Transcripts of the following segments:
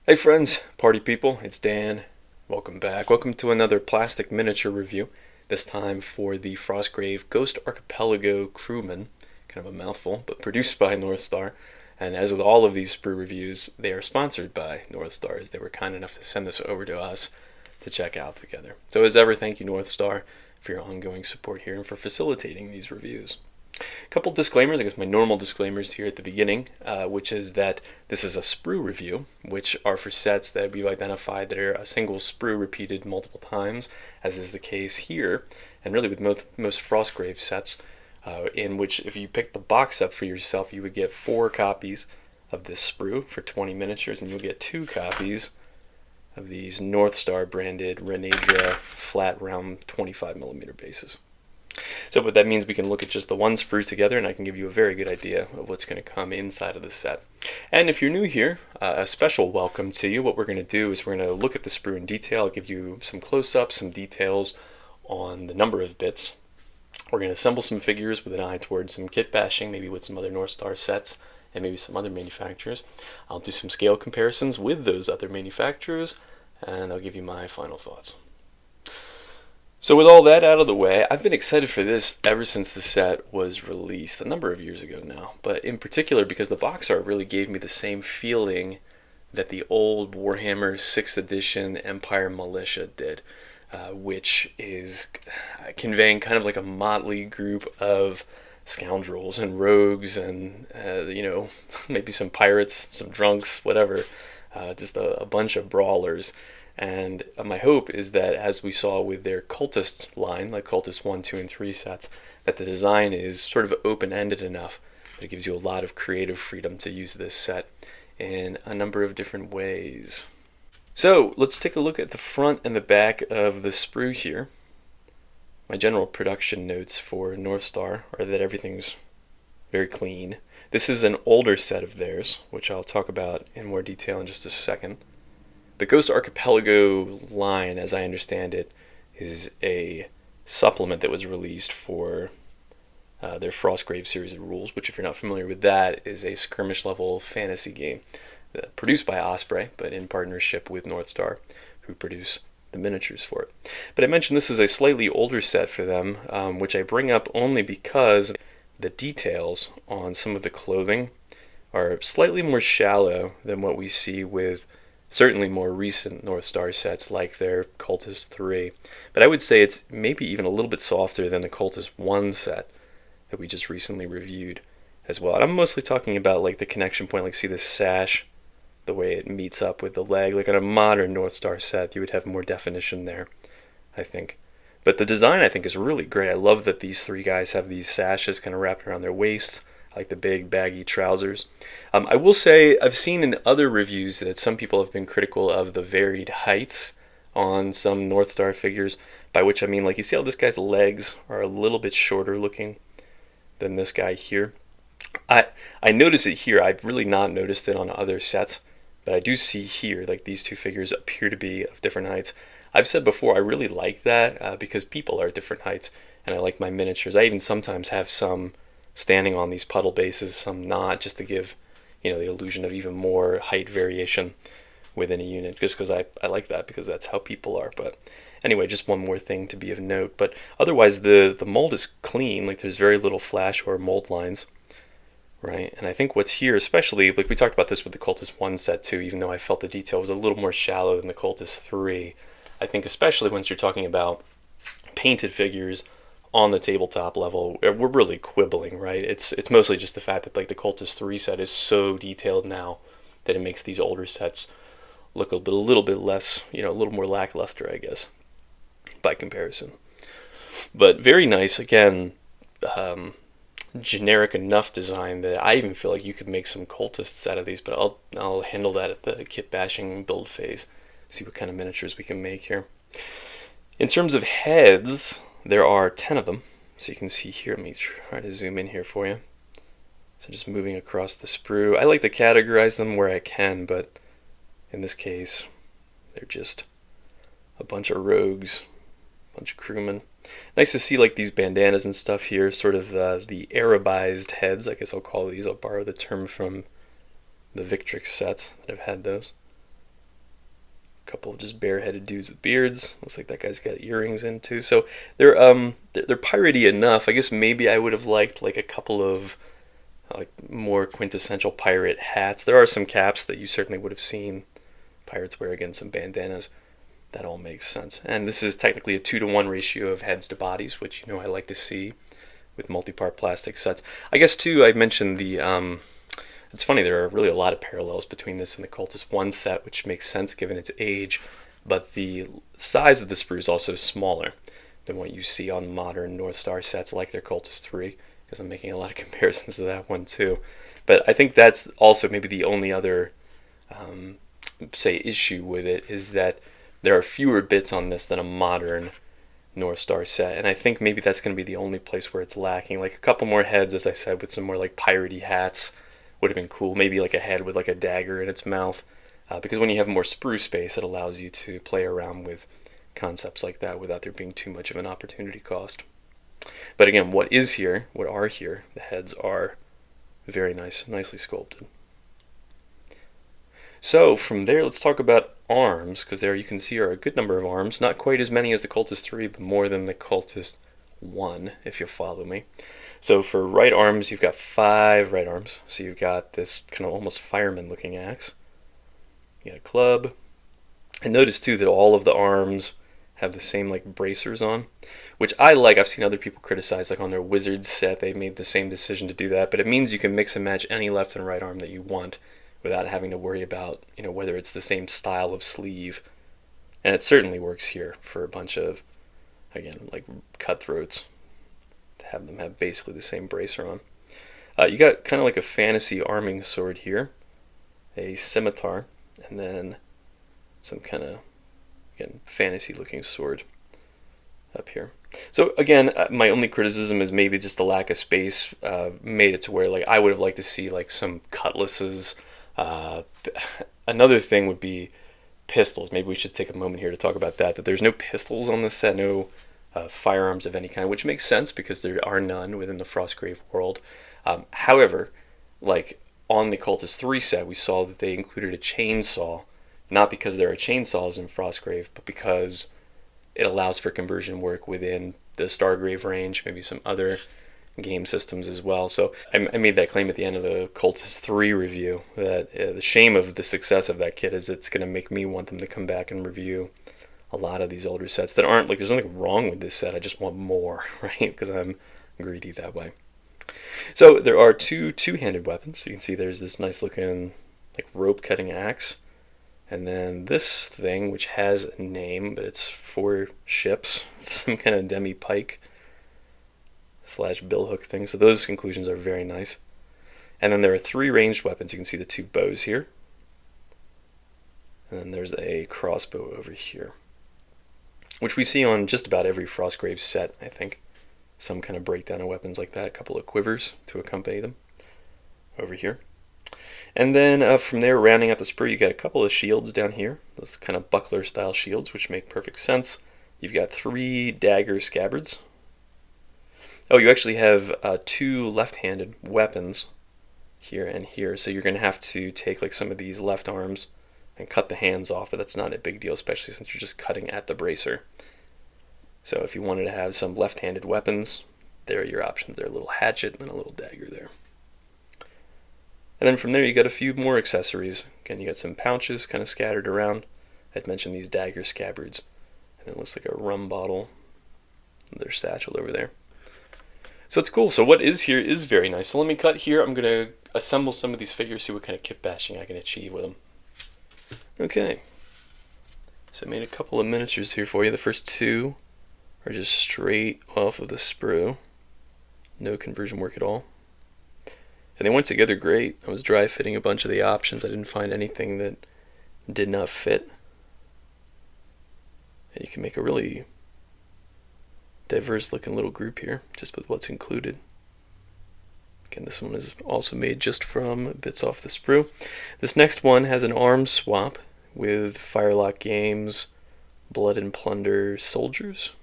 Hey friends, party people, it's Dan. Welcome back. Welcome to another plastic miniature review, this time for the Frostgrave Ghost Archipelago Crewmen. Kind of a mouthful, but produced by North Star. And as with all of these sprue reviews, they are sponsored by North Star, as they were kind enough to send this over to us to check out together. So as ever, thank you North Star for your ongoing support here and for facilitating these reviews. A couple disclaimers, I guess my normal disclaimers here at the beginning, which is that this is a sprue review, which are for sets that we've identified that are a single sprue repeated multiple times, as is the case here, and really with most Frostgrave sets, in which if you pick the box up for yourself, you would get 4 copies of this sprue for 20 miniatures, and you'll get 2 copies of these North Star branded Renadra flat round 25mm bases. So what that means, we can look at just the one sprue together and I can give you a very good idea of what's going to come inside of the set. And if you're new here, a special welcome to you. What we're going to do is we're going to look at the sprue in detail. I'll give you some close-ups, some details on the number of bits. We're going to assemble some figures with an eye towards some kit bashing, maybe with some other North Star sets and maybe some other manufacturers. I'll do some scale comparisons with those other manufacturers and I'll give you my final thoughts. So with all that out of the way, I've been excited for this ever since the set was released, a number of years ago now, but in particular because the box art really gave me the same feeling that the old Warhammer 6th edition Empire Militia did, which is conveying kind of like a motley group of scoundrels and rogues and, maybe some pirates, some drunks, whatever, just a bunch of brawlers. And my hope is that, as we saw with their cultist line, like cultist 1, 2, and 3 sets, that the design is sort of open-ended enough that it gives you a lot of creative freedom to use this set in a number of different ways. So let's take a look at the front and the back of the sprue here. My general production notes for North Star are that everything's very clean. This is an older set of theirs, which I'll talk about in more detail in just a second. The Ghost Archipelago line, as I understand it, is a supplement that was released for their Frostgrave series of rules, which, if you're not familiar with that, is a skirmish-level fantasy game produced by Osprey, but in partnership with North Star, who produce the miniatures for it. But I mentioned this is a slightly older set for them, which I bring up only because the details on some of the clothing are slightly more shallow than what we see with certainly more recent North Star sets like their Cultist 3. But I would say it's maybe even a little bit softer than the Cultist 1 set that we just recently reviewed as well. And I'm mostly talking about like the connection point, like see this sash, the way it meets up with the leg. Like on a modern North Star set, you would have more definition there, I think. But the design, I think, is really great. I love that these 3 guys have these sashes kind of wrapped around their waists, like the big baggy trousers. I will say I've seen in other reviews that some people have been critical of the varied heights on some North Star figures, by which I mean, like, you see how this guy's legs are a little bit shorter looking than this guy here. I notice it here. I've really not noticed it on other sets, but I do see here, like, these 2 figures appear to be of different heights. I've said before, I really like that because people are different heights, and I like my miniatures. I even sometimes have some standing on these puddle bases, some not, just to give the illusion of even more height variation within a unit, just because I like that, because that's how people are. But anyway, just one more thing to be of note. But otherwise, the mold is clean. Like, there's very little flash or mold lines, right? And I think what's here, especially, like we talked about this with the Cultist 1 set too, even though I felt the detail was a little more shallow than the Cultist 3, I think especially once you're talking about painted figures on the tabletop level, we're really quibbling, right? It's mostly just the fact that, like, the Cultist 3 set is so detailed now that it makes these older sets look a little bit less, a little more lackluster, I guess, by comparison. But very nice, again, generic enough design that I even feel like you could make some cultists out of these, but I'll handle that at the kit bashing build phase, see what kind of miniatures we can make here. In terms of heads, there are 10 of them, so you can see here. Let me try to zoom in here for you. So just moving across the sprue. I like to categorize them where I can, but in this case, they're just a bunch of rogues, a bunch of crewmen. Nice to see, like, these bandanas and stuff here, sort of the Arabized heads, I guess I'll call these. I'll borrow the term from the Victrix sets that have had those. A couple of just bareheaded dudes with beards. Looks like that guy's got earrings in too. So they're piratey enough. I guess maybe I would have liked like a couple of like more quintessential pirate hats. There are some caps that you certainly would have seen pirates wear, again, some bandanas. That all makes sense. And this is technically a 2-to-1 ratio of heads to bodies, which I like to see with multi-part plastic sets. I guess too, I mentioned the it's funny, there are really a lot of parallels between this and the Cultist 1 set, which makes sense given its age, but the size of the sprue is also smaller than what you see on modern North Star sets like their Cultist 3, because I'm making a lot of comparisons to that one too. But I think that's also maybe the only other say issue with it, is that there are fewer bits on this than a modern North Star set, and I think maybe that's going to be the only place where it's lacking. Like a couple more heads, as I said, with some more like piratey hats would have been cool. Maybe like a head with like a dagger in its mouth, because when you have more sprue space, it allows you to play around with concepts like that without there being too much of an opportunity cost. But again, what are here, the heads are very nicely sculpted. So from there, let's talk about arms, because there you can see are a good number of arms. Not quite as many as the Cultist 3, but more than the Cultist 1, if you follow me. So for right arms, you've got 5 right arms. So you've got this kind of almost fireman-looking axe. You got a club. And notice too that all of the arms have the same like bracers on, which I like. I've seen other people criticize, like on their Wizards set, they made the same decision to do that, but it means you can mix and match any left and right arm that you want without having to worry about, whether it's the same style of sleeve. And it certainly works here for a bunch of, again, like cutthroats, to have them have basically the same bracer on. You got kind of like a fantasy arming sword here, a scimitar, and then some kind of, again, fantasy looking sword up here. So again, my only criticism is maybe just the lack of space made it to where, like, I would have liked to see like some cutlasses. Another thing would be pistols. Maybe we should take a moment here to talk about that there's no pistols on this set, no firearms of any kind, which makes sense because there are none within the Frostgrave world. However, like on the Cultist 3 set, we saw that they included a chainsaw, not because there are chainsaws in Frostgrave, but because it allows for conversion work within the Stargrave range, maybe some other game systems as well. So I made that claim at the end of the Cultist 3 review, that the shame of the success of that kit is it's going to make me want them to come back and review a lot of these older sets that aren't, like, there's nothing wrong with this set, I just want more, right? Because I'm greedy that way. So there are two two-handed weapons. You can see there's this nice looking like rope cutting axe, and then this thing which has a name, but it's for ships. It's some kind of demi pike / billhook thing. So those conclusions are very nice. And then there are 3 ranged weapons. You can see the 2 bows here, and then there's a crossbow over here, which we see on just about every Frostgrave set, I think. Some kind of breakdown of weapons like that. A couple of quivers to accompany them over here. And then from there, rounding out the sprue, you got a couple of shields down here. Those kind of buckler style shields, which make perfect sense. You've got 3 dagger scabbards. Oh, you actually have 2 left-handed weapons here and here. So you're going to have to take like some of these left arms and cut the hands off, but that's not a big deal, especially since you're just cutting at the bracer. So if you wanted to have some left-handed weapons, there are your options. There, a little hatchet and a little dagger there. And then from there you got a few more accessories. Again, you got some pouches kind of scattered around. I'd mentioned these dagger scabbards. And it looks like a rum bottle. Their satchel over there. So it's cool. So what is here is very nice. So let me cut here. I'm going to assemble some of these figures, see what kind of kit bashing I can achieve with them. Okay. So I made a couple of miniatures here for you. The first 2 are just straight off of the sprue. No conversion work at all. And they went together great. I was dry fitting a bunch of the options. I didn't find anything that did not fit. And you can make a really diverse looking little group here, just with what's included. Again, this one is also made just from bits off the sprue. This next one has an arm swap with Firelock Games Blood and Plunder soldiers.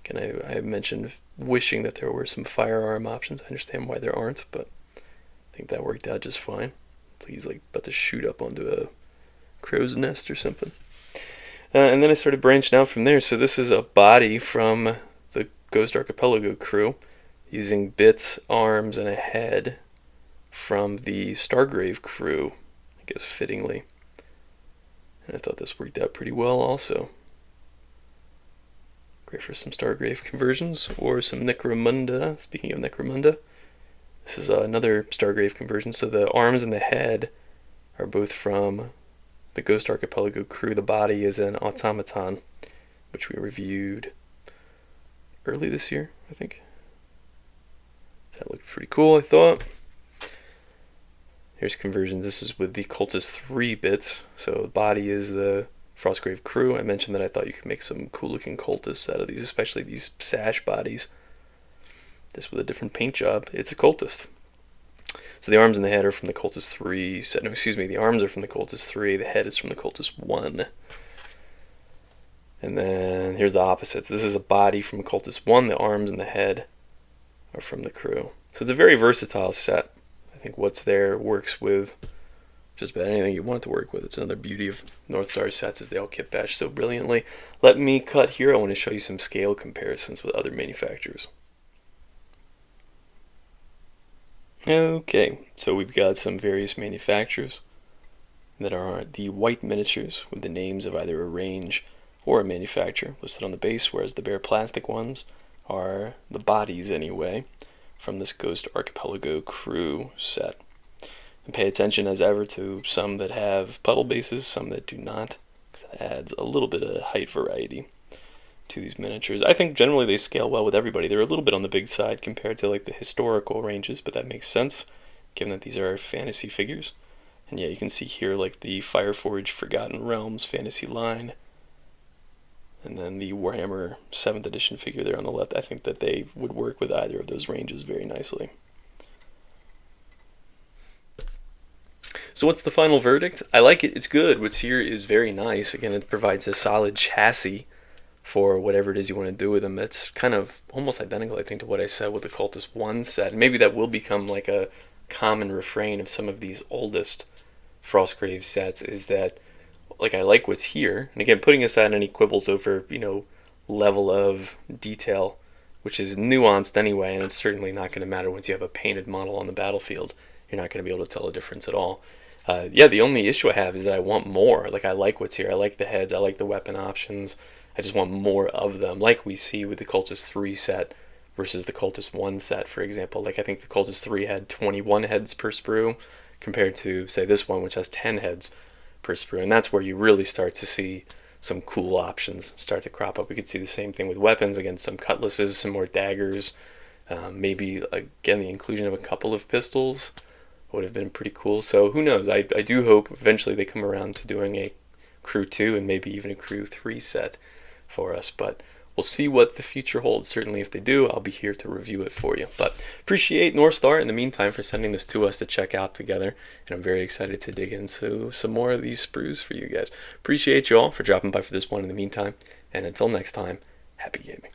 Again, I mentioned wishing that there were some firearm options. I understand why there aren't, but I think that worked out just fine. It's like he's like about to shoot up onto a crow's nest or something. And then I started branching out from there. So this is a body from the Ghost Archipelago crew, using bits, arms, and a head from the Frostgrave crew, I guess fittingly. And I thought this worked out pretty well also. Great for some Frostgrave conversions or some Necromunda. Speaking of Necromunda, this is another Frostgrave conversion. So the arms and the head are both from the Ghost Archipelago crew. The body is an automaton, which we reviewed early this year, I think. That looked pretty cool, I thought. Here's conversions. This is with the Cultist 3 bits. So the body is the Frostgrave crew. I mentioned that I thought you could make some cool looking cultists out of these, especially these sash bodies. This with a different paint job. It's a cultist. So the arms and the head are from the Cultist 3 set. No, excuse me, the arms are from the Cultist 3, the head is from the Cultist 1. And then here's the opposites. This is a body from Cultist 1, the arms and the head are from the crew. So it's a very versatile set. I think what's there works with just about anything you want it to work with. It's another beauty of Northstar sets is they all kit bash so brilliantly. Let me cut here. I want to show you some scale comparisons with other manufacturers. Okay, so we've got some various manufacturers that are the white miniatures with the names of either a range or a manufacturer listed on the base, whereas the bare plastic ones are the bodies anyway from this Ghost Archipelago crew set. And pay attention as ever to some that have puddle bases, some that do not, because that adds a little bit of height variety to these miniatures. I think generally they scale well with everybody. They're a little bit on the big side compared to like the historical ranges, but that makes sense given that these are fantasy figures. And yeah, you can see here like the Fireforge Forgotten Realms fantasy line, and then the Warhammer 7th edition figure there on the left. I think that they would work with either of those ranges very nicely. So what's the final verdict? I like it. It's good. What's here is very nice. Again, it provides a solid chassis for whatever it is you want to do with them. It's kind of almost identical, I think, to what I said with the Cultist 1 set. And maybe that will become like a common refrain of some of these oldest Frostgrave sets, is that like I like what's here. And again, putting aside any quibbles over, level of detail, which is nuanced anyway, and it's certainly not going to matter once you have a painted model on the battlefield. You're not going to be able to tell a difference at all. Yeah, the only issue I have is that I want more. Like, I like what's here. I like the heads. I like the weapon options. I just want more of them, like we see with the Cultist 3 set versus the Cultist 1 set, for example. Like, I think the Cultist 3 had 21 heads per sprue compared to, say, this one, which has 10 heads per sprue. And that's where you really start to see some cool options start to crop up. We could see the same thing with weapons. Again, some cutlasses, some more daggers. Maybe, again, the inclusion of a couple of pistols would have been pretty cool. So who knows? I do hope eventually they come around to doing a Crew 2 and maybe even a Crew 3 set for us. But we'll see what the future holds. Certainly if they do, I'll be here to review it for you. But appreciate Northstar in the meantime for sending this to us to check out together. And I'm very excited to dig into some more of these sprues for you guys. Appreciate you all for dropping by for this one in the meantime. And until next time, happy gaming.